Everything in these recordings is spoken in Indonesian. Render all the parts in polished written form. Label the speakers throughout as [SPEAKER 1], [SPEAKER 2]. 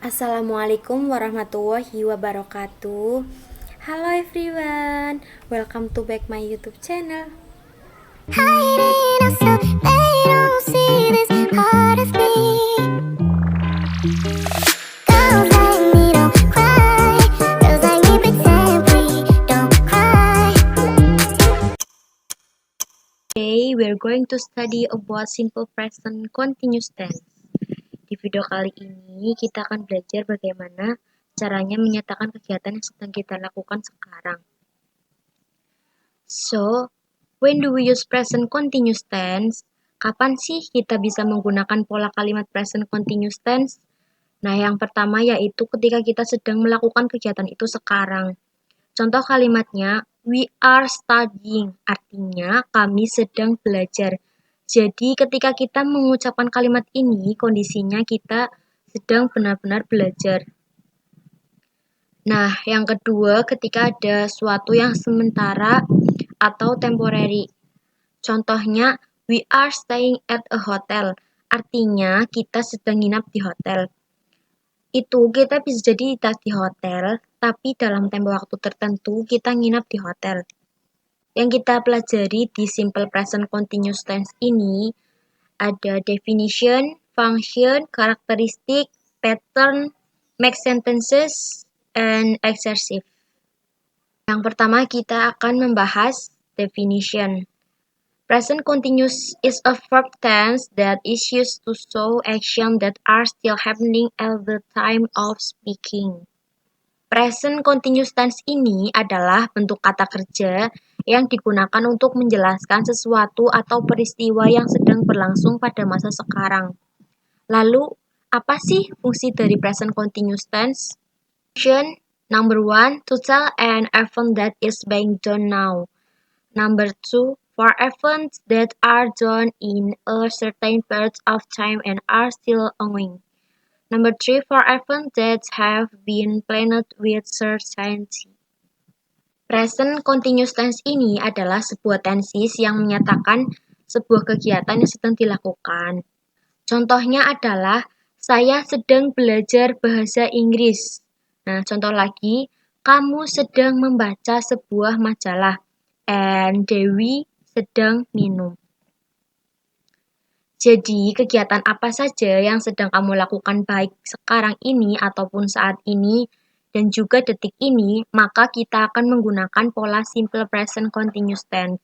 [SPEAKER 1] Assalamualaikum warahmatullahi wabarakatuh. Hello everyone, welcome to back my YouTube channel.
[SPEAKER 2] Hiding us so they don't see this part of me. Girls like me don't cry. Girls like me pretend we don't cry.
[SPEAKER 1] Today we're going to study about simple present continuous tense. Di video kali ini kita akan belajar bagaimana caranya menyatakan kegiatan yang sedang kita lakukan sekarang. So, when do we use present continuous tense? Kapan sih kita bisa menggunakan pola kalimat present continuous tense? Nah, yang pertama yaitu ketika kita sedang melakukan kegiatan itu sekarang. Contoh kalimatnya, we are studying, artinya kami sedang belajar. Jadi, ketika kita mengucapkan kalimat ini, kondisinya kita sedang benar-benar belajar. Nah, yang kedua, ketika ada suatu yang sementara atau temporary. Contohnya, we are staying at a hotel, artinya kita sedang nginap di hotel. Itu kita bisa jadi di hotel, tapi dalam tempo waktu tertentu kita nginap di hotel. Yang kita pelajari di simple present continuous tense ini ada definition, function, karakteristik, pattern, make sentences, and exercise. Yang pertama kita akan membahas definition. Present continuous is a verb tense that is used to show action that are still happening at the time of speaking. Present continuous tense ini adalah bentuk kata kerja yang digunakan untuk menjelaskan sesuatu atau peristiwa yang sedang berlangsung pada masa sekarang. Lalu, apa sih fungsi dari present continuous tense? Function number 1, to tell an event that is being done now. Number 2, for events that are done in a certain period of time and are still ongoing. Number 3, for events that have been planned with certainty. Present continuous tense ini adalah sebuah tenses yang menyatakan sebuah kegiatan yang sedang dilakukan. Contohnya adalah, saya sedang belajar bahasa Inggris. Nah, contoh lagi, kamu sedang membaca sebuah majalah. And Dewi sedang minum. Jadi, kegiatan apa saja yang sedang kamu lakukan baik sekarang ini ataupun saat ini dan juga detik ini, maka kita akan menggunakan pola simple present continuous tense.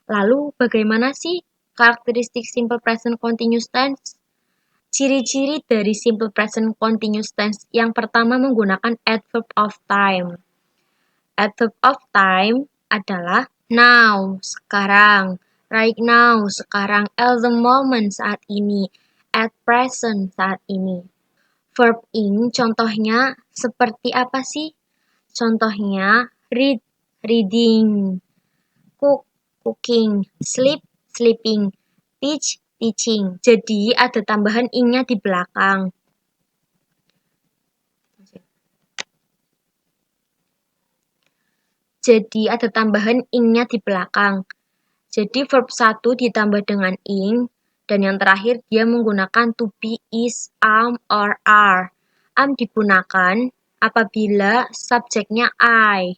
[SPEAKER 1] Lalu, bagaimana sih karakteristik simple present continuous tense? Ciri-ciri dari simple present continuous tense yang pertama menggunakan adverb of time. Adverb of time adalah now, sekarang, right now, sekarang, at the moment, saat ini, at present, saat ini. Verb in contohnya seperti apa sih? Contohnya read, reading, cook, cooking, sleep, sleeping, teach, teaching. Jadi ada tambahan ing-nya di belakang. Jadi ada tambahan ing-nya di belakang. Jadi verb 1 ditambah dengan ing, dan yang terakhir dia menggunakan to be, is, am, or are. Am digunakan apabila subjeknya I.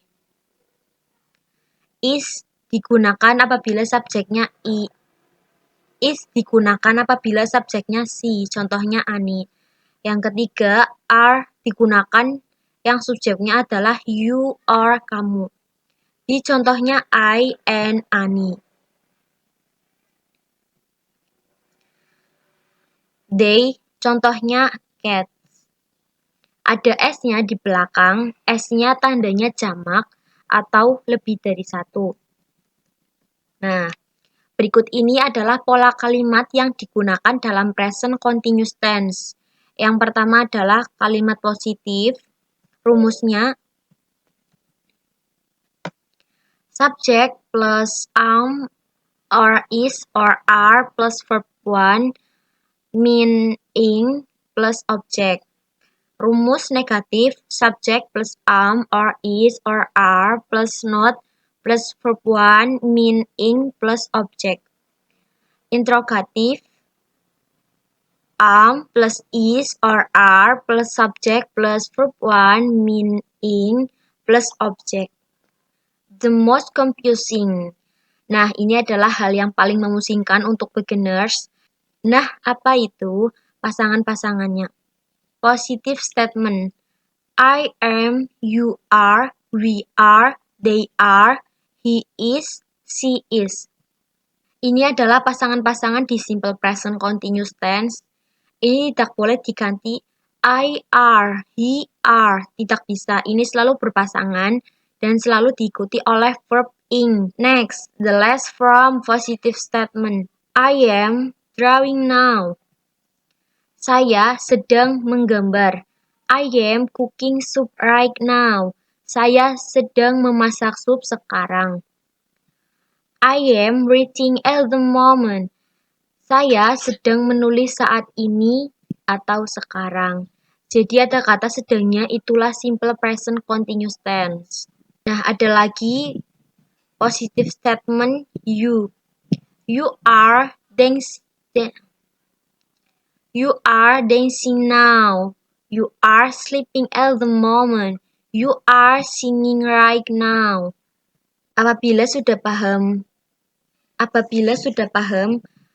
[SPEAKER 1] Is digunakan apabila subjeknya I. Is digunakan apabila subjeknya si, contohnya Ani. Yang ketiga, are digunakan yang subjeknya adalah you or kamu. Di contohnya I and Ani. They, contohnya cats. Ada S-nya di belakang, S-nya tandanya jamak atau lebih dari satu. Nah, berikut ini adalah pola kalimat yang digunakan dalam present continuous tense. Yang pertama adalah kalimat positif. Rumusnya, subject plus am or is or are plus verb 1 meaning plus object. Rumus negatif, subject plus am or is or are plus not plus verb 1 meaning plus object. Interrogatif, plus is or are plus subject plus verb 1 meaning plus object. The most confusing. Nah, ini adalah hal yang paling memusingkan untuk beginners. Nah, apa itu pasangan-pasangannya? Positive statement. I am, you are, we are, they are, he is, she is. Ini adalah pasangan-pasangan di simple present continuous tense. Ini tidak boleh diganti I are, he are. Tidak bisa. Ini selalu berpasangan dan selalu diikuti oleh verb ing. Next, the last form positive statement. I am drawing now. Saya sedang menggambar. I am cooking soup right now. Saya sedang memasak sup sekarang. I am writing at the moment. Saya sedang menulis saat ini atau sekarang. Jadi ada kata sedangnya, itulah simple present continuous tense. Nah, ada lagi positive statement you. You are dancing now. You are sleeping at the moment. You are singing right now. Apabila sudah paham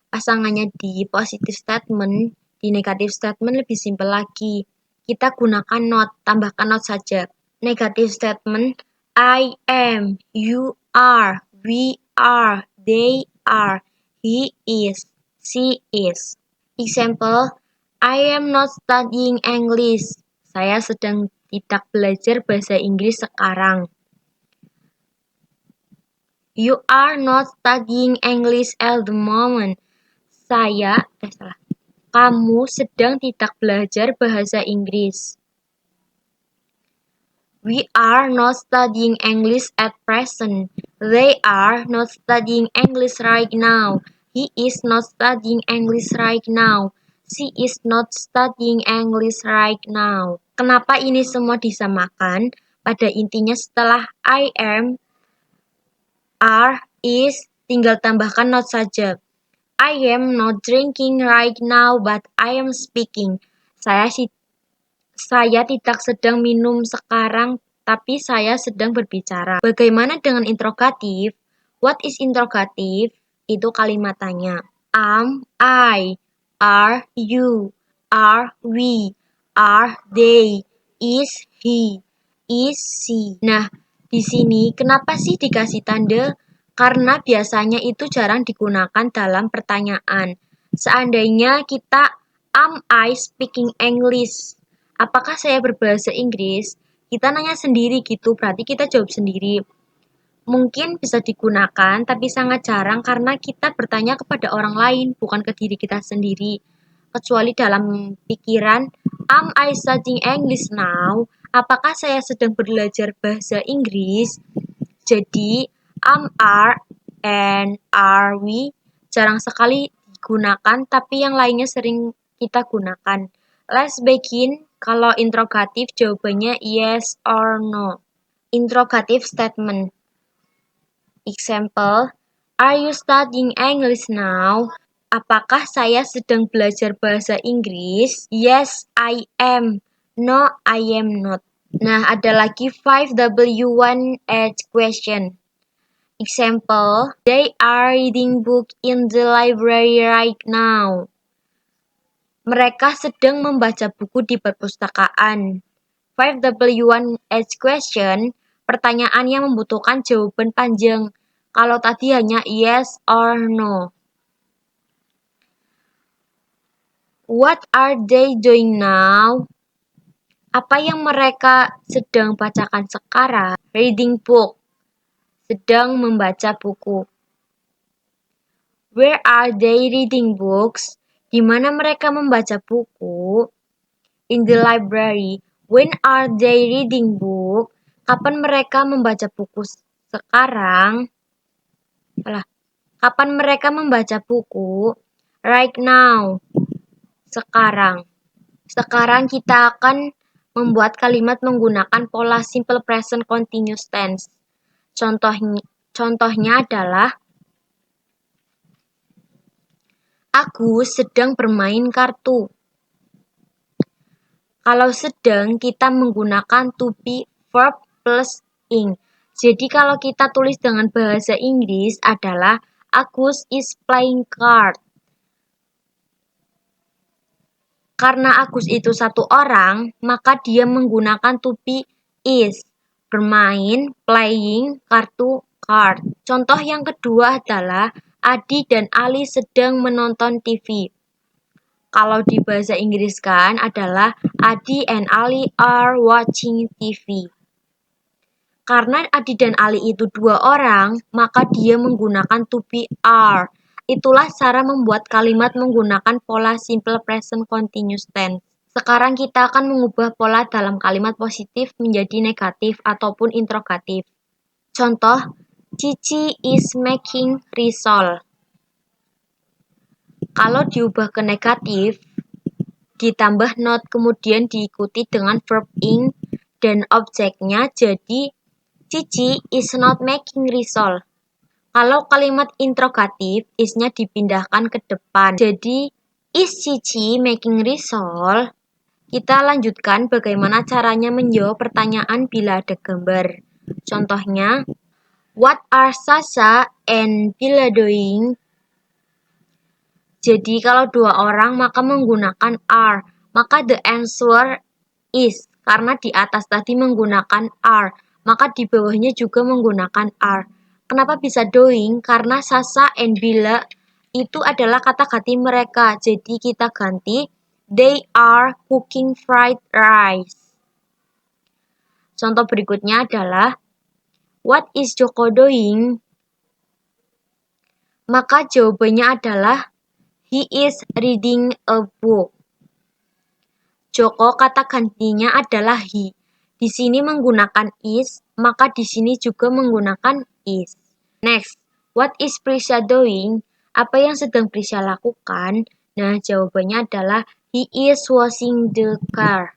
[SPEAKER 1] pasangannya di positive statement, di negative statement lebih simpel lagi. Kita gunakan not, tambahkan not saja. Negative statement, I am, you are, we are, they are, he is, she is. Example, I am not studying English. Saya sedang tidak belajar bahasa Inggris sekarang. You are not studying English at the moment. Kamu sedang tidak belajar bahasa Inggris. We are not studying English at present. They are not studying English right now. He is not studying English right now. She is not studying English right now. Kenapa ini semua disamakan? Pada intinya setelah I am, are, is, tinggal tambahkan not saja. I am not drinking right now, but I am speaking. Saya tidak sedang minum sekarang, tapi saya sedang berbicara. Bagaimana dengan interrogatif? What is interrogative? Itu kalimat tanya. Am, I, are, you, are, we, are, they, is, he, is, she. Nah, di sini kenapa sih dikasih tanda? Karena biasanya itu jarang digunakan dalam pertanyaan. Seandainya kita, am I speaking English? Apakah saya berbahasa Inggris? Kita nanya sendiri gitu, berarti kita jawab sendiri. Mungkin bisa digunakan, tapi sangat jarang karena kita bertanya kepada orang lain, bukan ke diri kita sendiri. Kecuali dalam pikiran, am I studying English now? Apakah saya sedang belajar bahasa Inggris? Jadi, am, are, and are we jarang sekali digunakan, tapi yang lainnya sering kita gunakan. Let's begin. Kalau interrogatif jawabannya yes or no. Interrogative statement. Example, are you studying English now? Apakah saya sedang belajar bahasa Inggris? Yes, I am. No, I am not. Nah, ada lagi 5W1H question. Example, they are reading book in the library right now. Mereka sedang membaca buku di perpustakaan. 5W1H question, pertanyaan yang membutuhkan jawaban panjang. Kalau tadi hanya yes or no. What are they doing now? Apa yang mereka sedang bacakan sekarang? Reading book. Sedang membaca buku. Where are they reading books? Di mana mereka membaca buku? In the library. When are they reading book? Kapan mereka membaca buku sekarang? Kapan mereka membaca buku? Right now. Sekarang. Sekarang kita akan membuat kalimat menggunakan pola simple present continuous tense. Contohnya adalah Agus sedang bermain kartu. Kalau sedang, kita menggunakan to be verb plus ing. Jadi kalau kita tulis dengan bahasa Inggris adalah Agus is playing card. Karena Agus itu satu orang, maka dia menggunakan to be is. Bermain, playing, kartu, card. Contoh yang kedua adalah Adi dan Ali sedang menonton TV. Kalau di bahasa Inggris kan adalah Adi and Ali are watching TV. Karena Adi dan Ali itu dua orang, maka dia menggunakan to be are. Itulah cara membuat kalimat menggunakan pola simple present continuous tense. Sekarang kita akan mengubah pola dalam kalimat positif menjadi negatif ataupun interrogatif. Contoh, Cici is making risol. Kalau diubah ke negatif, ditambah not kemudian diikuti dengan verb ing dan objeknya jadi Cici is not making risol. Kalau kalimat interrogatif, is-nya dipindahkan ke depan. Jadi, is Cici making risol? Kita lanjutkan bagaimana caranya menjawab pertanyaan bila ada gambar. Contohnya, what are Sasha and Bila doing? Jadi kalau dua orang maka menggunakan are, maka the answer is. Karena di atas tadi menggunakan are, maka di bawahnya juga menggunakan are. Kenapa bisa doing? Karena Sasha and Bila itu adalah kata ganti mereka. Jadi kita ganti they are cooking fried rice. Contoh berikutnya adalah what is Joko doing? Maka jawabannya adalah he is reading a book. Joko kata gantinya adalah he. Di sini menggunakan is, maka di sini juga menggunakan is. Next, what is Prisya doing? Apa yang sedang Prisya lakukan? Nah, jawabannya adalah he is washing the car.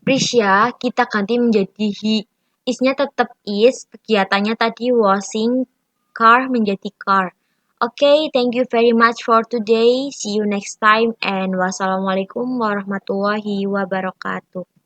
[SPEAKER 1] Prisya kita ganti menjadi he. Is-nya tetap is, kegiatannya tadi washing, car menjadi car. Okay, thank you very much for today. See you next time and wassalamualaikum warahmatullahi wabarakatuh.